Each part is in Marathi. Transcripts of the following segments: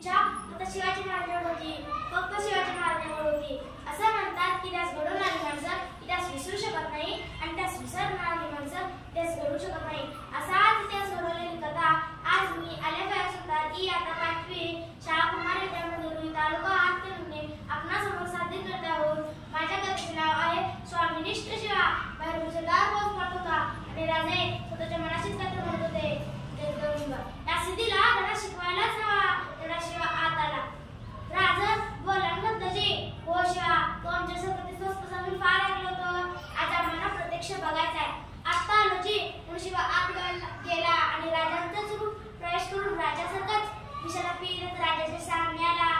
इच्छा फक्त शिवाजी महाराजांवर होती, फक्त शिवाजी महाराजांवर होती. असं म्हणतात की त्यास घडून आली माणसं की त्यास विसरू शकत नाही आणि त्यास विसरणारी माणसं त्यास घडू शकत नाही. असाच इतिहास घडवलेली कथा आज मी अलेफाय सुतार इयत्ता 5वी शाळा कुमार विद्यामंदिर तालुका हातकणंगले आपणासमोर सादर करत आहोत. माझ्या कथेचे नाव आहे स्वामिनिष्ठ शिवा. बाहेर मुसळधार पाऊस पडत होता आणि राजे स्वतःच्या मनाशीच कथा म्हणत होते. या सिद्धीला धडा शिकवायलाच हवा, धडा शिवा आत आला. राजा बोलला गद्दाजी, हो शिवा, तो आमच्या संगतीत स्वस्त फार ऐकलं होतं. आज आम्हाला प्रत्यक्ष बघायचंय. आत्ता आलो जी. म्हणून शिवा आत गेला आणि राजांचाच रूप प्रवेश करून राजासारखाच दिशेला फिरत राजाच्या सामने आला.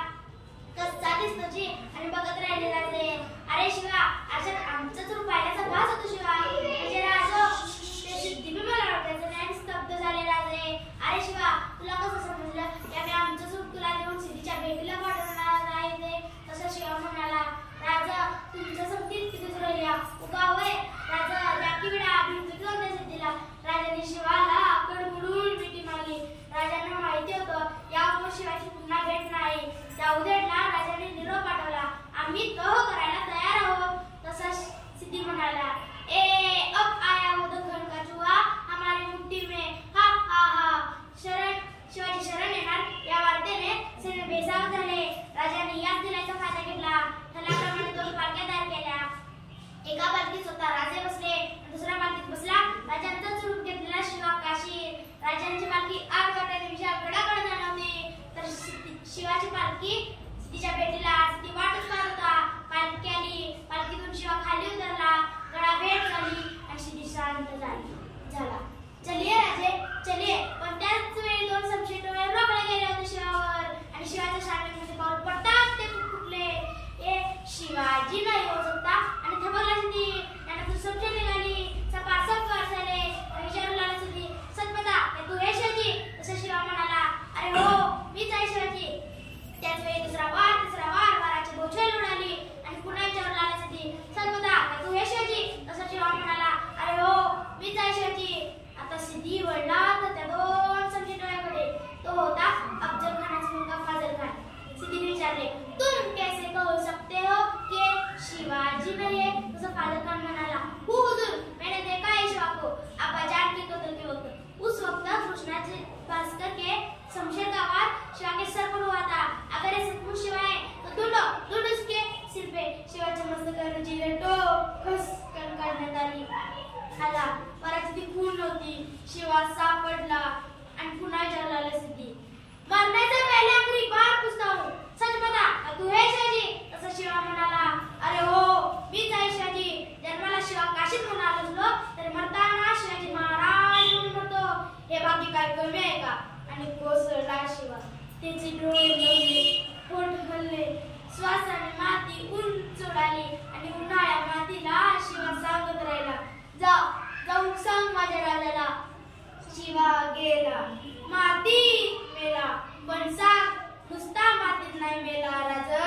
कसा दिसतो जी आणि बघत राहिले राजे. अरे शिवा, अशात आमचंच रूप पाहिल्याचा भास होतो शिवा. म्हणजे राजा ते सिद्धी बी मला वाटायचं नाही आणि स्तब्ध झाले राजे. अरे शिवा, तुला कसं समजलं की आम्ही आमचंच रूप तुला देऊन सिद्धीच्या भेटीला पाठवणार नाही ते? तसा शिवा म्हणाला. राजा, तुमच्या संगतीत किती राहिल्या उगा होय. राजा जाकी वेळा भिंतीत होत्या सिद्धीला. राजाने शिवाला कडकडून मिठी मारली. राजांना माहिती होतं यावर शिवाची पुन्हा भेट नाही. त्या उद्याला राजाने निरोप पाठवला. आम्ही तह करायला तयार आहोत. तसा सिद्धी म्हणाला, ए अब आया वो दखन का चूहा हमारी मुट्ठी में, हा हा हा. शरण शिवाजी शरण येणार या वार्तेने सैन्य बेसावध झाले. राजाने याच दिलाचा फायदा घेतला. ठरल्याप्रमाणे 2 पालख्या तयार केल्या. एका पालखीत स्वतः राजे बसले आणि दुसऱ्या पालखीत बसला राजांचाच रूप घेतलेला शिवा काशीर. राजांची पालखी आग वाट्याने विशाळगडाकडे जाणार होती तर शिवाची पालखी सिद्धीच्या भेटीला सिद्धी वाटच पाहत होता. पालखी आली. पालखीतून शिवा खाली उतरला. गडा भेट झाली आणि सिद्धी शांत झाला. चलिये राजे चलिये. पण त्याच वेळी 2 समशे डोळे रोखले गेले होते शिवावर आणि शिवाच्या शाळेमध्ये पाऊल पडताच ते फुटले. ए शिवाजी नाही होऊ शकता आणि थबकला सिद्धी. त्यानंतर समशे निघाली. सपासप वर झाले आणि विचारू लागला सिद्धी, सतपदा तू हे शिवाजी? तसा शिवा म्हणाला, अरे हो, मीच आहे शिवाजी. त्याच वेळी दुसरा वार तिसरा वार वाराची बोछेल उडाली आणि पुन्हा विचारू लागला सिद्धी, सतपदा तू हे शिवाजी? तसा शिवा म्हणाला, अरे हो, मीच आहे शिवाजी. आता सिद्धी वळला तर त्या 2 समशे डोळ्याकडे. तो होता अफजल खानाचा मुलगा फाजल खान. सिद्धीने विचारले, तुम कैसे कह सकते हो कि शिवाजी नहीं है? तसा फाजल खान म्हणाला, हो हुजूर, मैंने देखा है शिवा को अब्बाजान के कत्ल के वक्त. उस वक्त कृष्णाजी भास्कर के शमशेर का वार शिवा के सर पर हुआ था. अगर ये सचमुच शिवा है तो ढूंढो उसके सिर पे. शिवाच्या मस्तकावर जिलेटो खसकन करण्यात आली. आला परत ती खून नव्हती. शिवा सापडला आणि पुन्हा विचारू लागला सिद्धी, मरने से पहले आखिरी बार पूछता हूँ, सच बता तू है शिवाजी? तसा शिवा म्हणाला, अरे हो, मीच आहे शिवाजी. जन्माला शिवा काशीत म्हणून आलो असलो तर मरताना शिवाजी महाराज म्हणून मरतो. हे बाकी काय कमी आहे का? आणि कोसळला शिवा. त्याचे डोळे लोळले, पोट हलले, श्वासाने माती उंच उडाली आणि उन्हाळ्या मातीला शिवा सांगत राहिला, जाऊन सांग माझ्या राजाला. शिवा गेला. मातीत मेला पण सांग नुसता मातीत नाही मेला राजा.